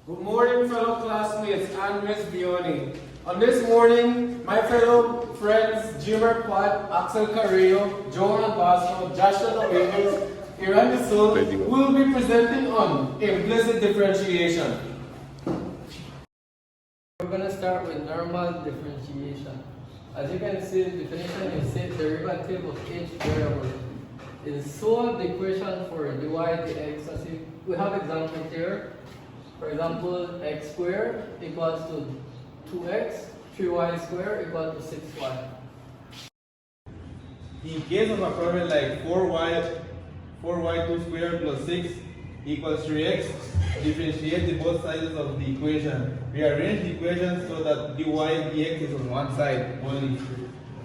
Good morning, fellow classmates and Miss Bioni. On this morning, my fellow friends Jimmer Pat, Axel Carrillo, Johan Basco, Joshua Dominguez, Iran Sul will be presenting on implicit differentiation. We're going to start with normal differentiation. As you can see, the definition is the derivative of each variable. Is solve the equation for dy dx. As we have examples here. For example, x squared equals to 2x, 3y squared equals to 6y. In case of a problem like 4y2 squared plus 6 equals 3x, differentiate the both sides of the equation. Rearrange the equation so that dy dx is on one side only.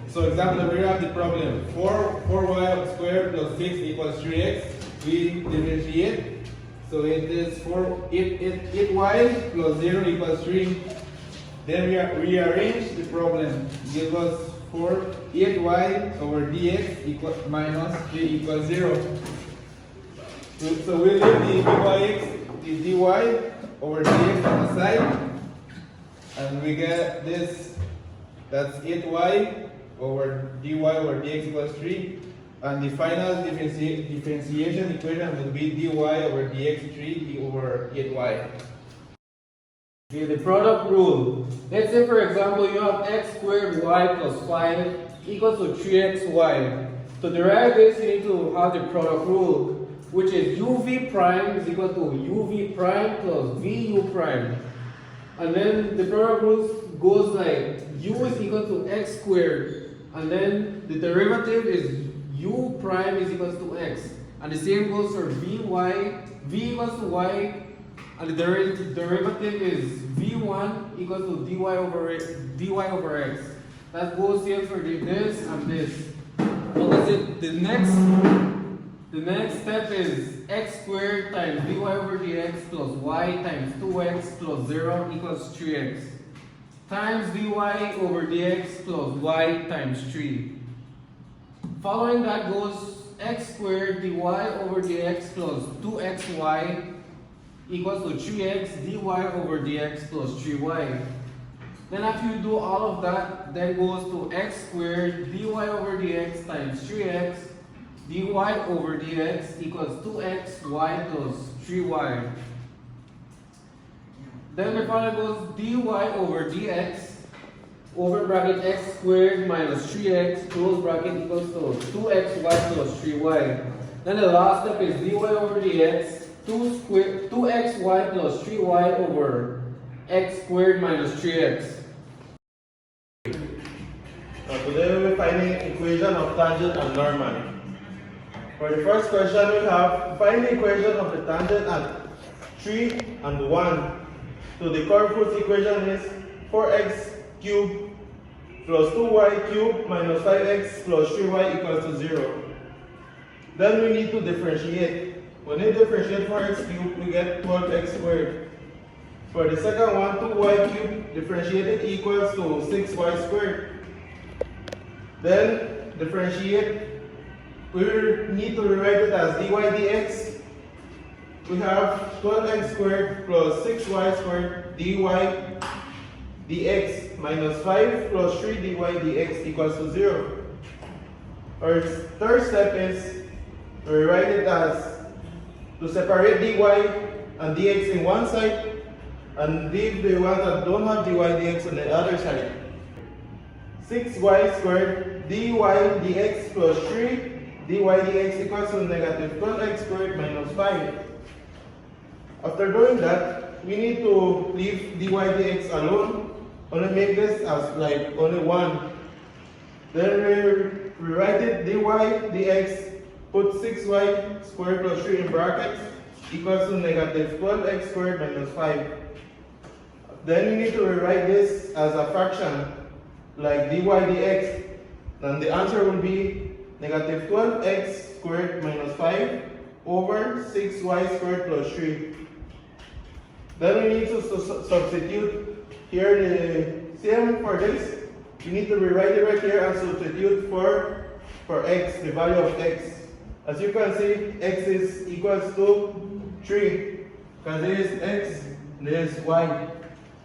So example, we have the problem 4y squared plus 6 equals 3x. We differentiate. So it is 8y plus 0 equals 3. Then we rearrange the problem. Give us 8y over dx minus 3 equals 0. So we leave the dy over dx on the side. And we get this, that's 8y over dy over dx equals 3. And the final differentiation equation will be dy over dx 3 over 8y. Okay, the product rule. Let's say, for example, you have x squared y plus 5 equals to 3xy. To derive this, you need to have the product rule, which is uv prime is equal to uv prime plus vu prime. And then the product rule goes like u is equal to x squared, and then the derivative is u prime is equals to x, and the same goes for v equals to y, and the derivative is v1 equals to dy over x. That goes here for this and this. The next step is x squared times dy over dx plus y times 2x plus 0 equals 3x times dy over dx plus y times 3. Following that goes x squared dy over dx plus 2xy equals to 3x dy over dx plus 3y. Then after you do all of that, then goes to x squared dy over dx times 3x dy over dx equals 2xy plus 3y. Then the final goes dy over dx over bracket x squared minus 3x close bracket equals to 2xy plus 3y. Then the last step is dy over dx 2xy plus 3y over x squared minus 3x. Today we will find the equation of tangent and normal. For the first question, we have find the equation of the tangent at 3 and 1. So the Corpus equation is 4x cubed plus 2y cubed minus 5x plus 3y equals to 0. Then we need to differentiate. When we differentiate 4x cubed, we get 12x squared. For the second one, 2y cubed differentiated equals to 6y squared. Then differentiate, we need to rewrite it as dy dx. We have 12x squared plus 6y squared dy dx minus 5 plus 3 dy dx equals to 0. Our third step is to rewrite it as to separate dy and dx in one side and leave the ones that don't have dy dx on the other side. 6y squared dy dx plus 3 dy dx equals to negative 12x squared minus 5. After doing that, we need to leave dy dx alone. Only make this as like only 1. Then we rewrite it dy dx, put 6y squared plus 3 in brackets equals to negative 12x squared minus 5. Then we need to rewrite this as a fraction like dy dx. Then the answer will be negative 12x squared minus 5 over 6y squared plus 3. Then we need to substitute here the same for this. You need to rewrite it right here and substitute for x, the value of x. As you can see, x is equals to 3 because there is x this y,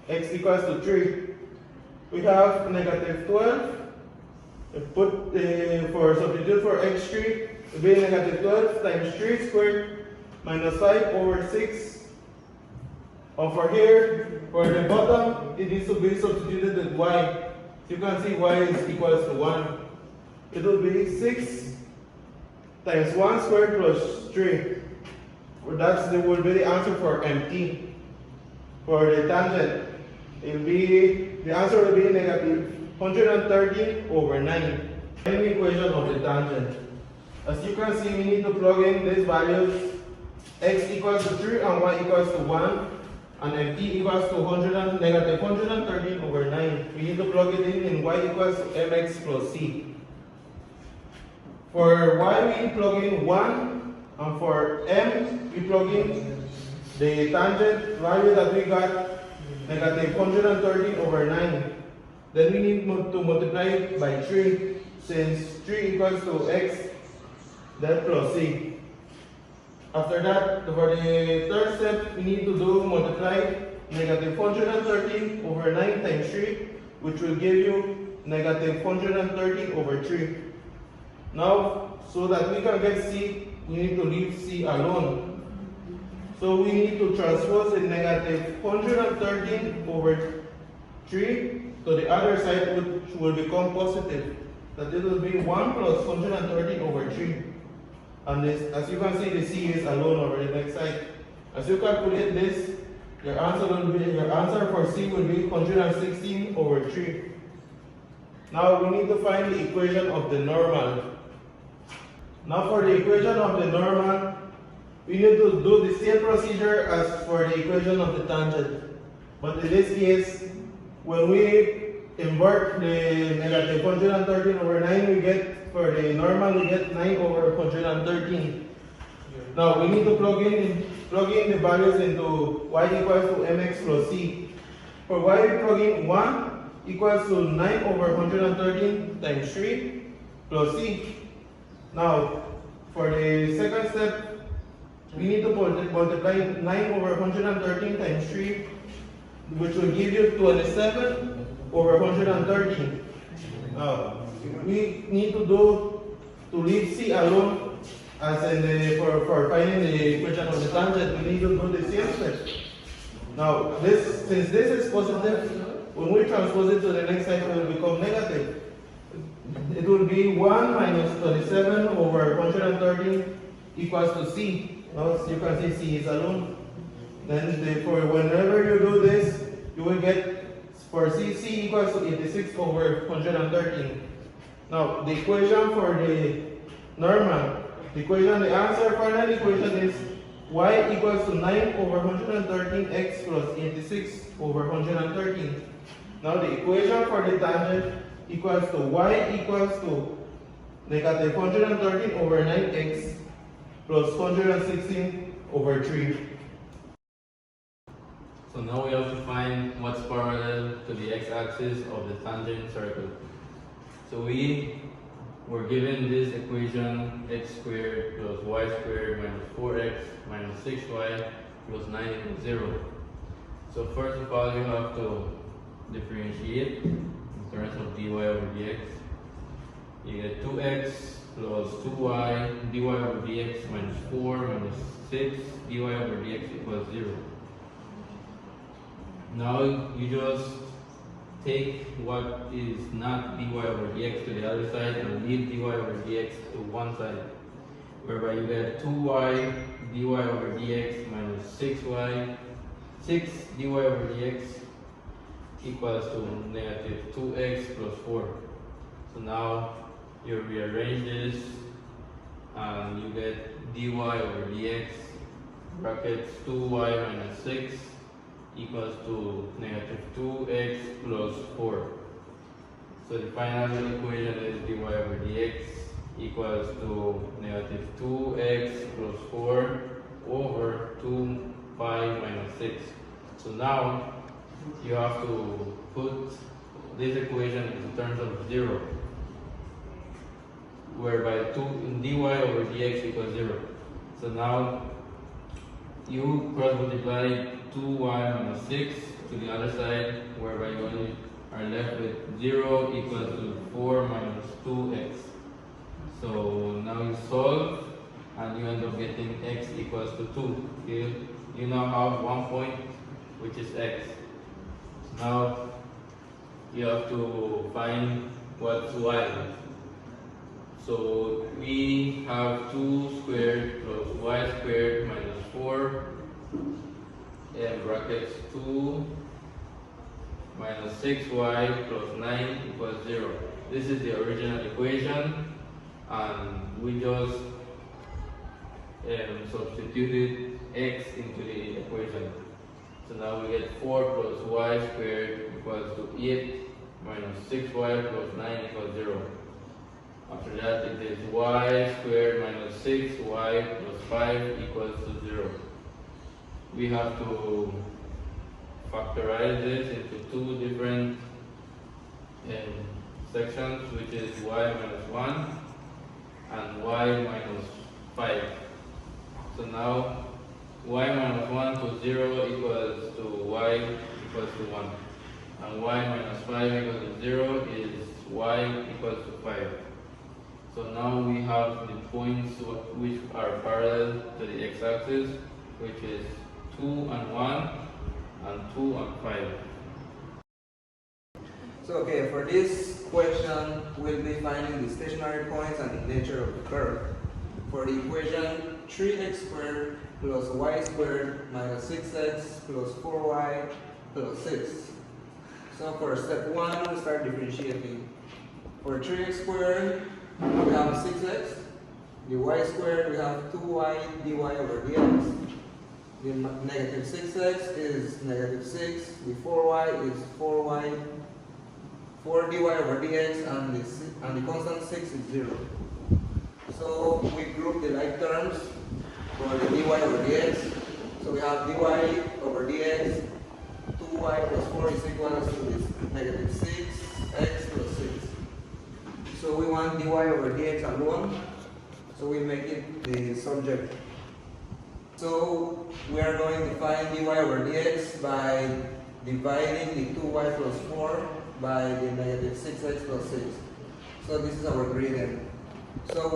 x equals to 3. We have negative 12. Substitute for x3, it will be negative 12 times 3 squared minus 5 over 6. And for here, for the bottom, it needs to be substituted with y. You can see y is equals to 1. It will be 6 times 1 squared plus 3. That will be the answer for MT. For the tangent, the answer will be negative 113 over 9. Any equation of the tangent. As you can see, we need to plug in these values. X equals to 3 and y equals to 1. And MT equals to negative 113 over 9. We need to plug it in y equals to mx plus c. For y, we plug in 1. And for m, we plug in the tangent value that we got, negative 113 over 9. Then we need to multiply it by 3, since 3 equals to x, then plus c. After that, for the third step, we need to multiply negative 113 over 9 times 3, which will give you negative 130 over 3. Now, so that we can get c, we need to leave c alone. So we need to transpose the negative 113 over 3 to the other side, which will become positive. That it will be 1 plus 130 over 3. And this, as you can see, the c is alone over the next side. As you calculate this, your answer for c will be 116 over 3. Now we need to find the equation of the normal. Now for the equation of the normal, we need to do the same procedure as for the equation of the tangent. But in this case, when we invert the negative 113 over 9, we get, for the normal, we get 9 over 113. Now we need to plug in the values into y equals to mx plus c. For y, we plug in 1 equals to 9 over 113 times 3 plus c. Now, for the second step, we need to multiply 9 over 113 times 3, which will give you 27 over 113. Now, we need to leave c alone, as in for finding the equation of the tangent, we need to do the same step. Now, since this is positive, when we transpose it to the next side, it will become negative. It will be 1 minus 27 over 113 equals to c. Now, as you can see, c is alone. Then, for whenever you do this, you will get, for c equals to 86 over 113. Now, the equation for the normal, the answer for that equation is y equals to 9 over 113 x plus 86 over 113. Now, the equation for the tangent equals to y equals to negative 113 over 9x plus 116 over 3. So now we have to find what's parallel to the x-axis of the tangent circle. So we were given this equation, x squared plus y squared minus 4x minus 6y plus 9 equals 0. So first of all, you have to differentiate in terms of dy over dx. You get 2x plus 2y dy over dx minus 4 minus 6 dy over dx equals 0. Now you just take what is not dy over dx to the other side and leave dy over dx to one side, whereby you get 2y dy over dx minus 6 dy over dx equals to negative 2x plus 4. So now you rearrange this and you get dy over dx brackets 2y minus 6 equals to negative 2x plus 4. So the final equation is dy over dx equals to negative 2x plus 4 over 2 pi minus 6. So now you have to put this equation in terms of 0, whereby dy over dx equals 0. So now you cross multiply 2y minus minus 6 to the other side, whereby you only are left with 0 equals to 4 minus 2x. So now you solve and you end up getting x equals to 2. Okay? You now have 1 point, which is x. So now you have to find what's y. So we have 2 squared plus y squared minus 4 and brackets 2 minus 6y plus 9 equals 0. This is the original equation, and we just substituted x into the equation. So now we get 4 plus y squared equals to 8 minus 6y plus 9 equals 0. After that, it is y squared minus 6y plus 5 equals to 0. We have to factorize this into two different sections, which is y minus 1 and y minus 5. So now y minus 1 to 0 equals to y equals to 1. And y minus 5 equals to 0 is y equals to 5. So now we have the points which are parallel to the x-axis, which is 2 and 1 and 2 and 5. So okay, for this question, we'll be finding the stationary points and the nature of the curve. For the equation, 3x squared plus y squared minus 6x plus 4y plus 6. So for step 1, we start differentiating. For 3x squared, we have 6x. The y squared, we have 2y dy over dx. The negative 6x is negative 6. The 4y is 4y, 4 dy over dx, and the constant 6 is 0. So we group the like terms for the dy over dx. So we have dy over dx, 2y plus 4 is equal to this negative 6x plus 6. So we want dy over dx alone, so we make it the subject. So we are going to find dy over dx by dividing the 2y plus 4 by the negative 6x plus 6. So this is our gradient. So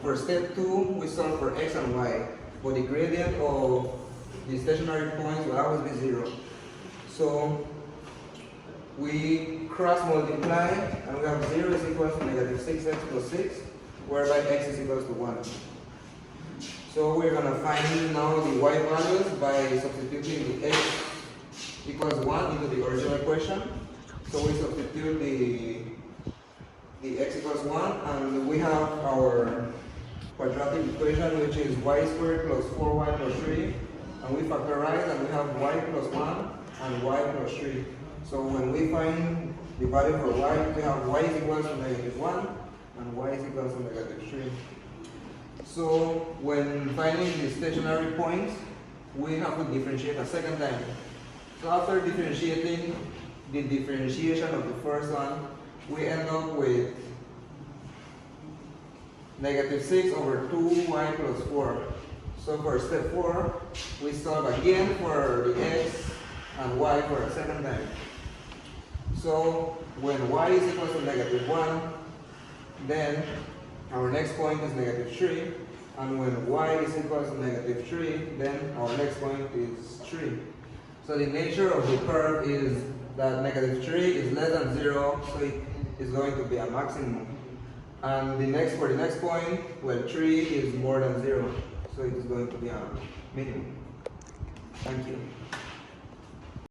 for step 2, we solve for x and y, but the gradient of the stationary points will always be 0. So we cross multiply, and we have 0 is equal to negative 6x plus 6, whereby x is equal to 1. So we're going to find now the y values by substituting the x equals 1 into the original equation. So we substitute the x equals 1, and we have our quadratic equation, which is y squared plus 4y plus 3, and we factorize, and we have y plus 1 and y plus 3. So when we find the value for y, we have y is equal to negative 1 and y is equal to negative 3. So when finding the stationary points, we have to differentiate a second time. So after differentiating the differentiation of the first one, we end up with negative 6 over 2y plus 4. So for step 4, we solve again for the x and y for a second time. So when y is equal to negative 1, then our next point is negative 3. And when y is equal to negative 3, then our next point is 3. So the nature of the curve is that negative 3 is less than 0, so it is going to be a maximum. And for the next point, well, 3 is more than 0, so it is going to be a minimum. Thank you.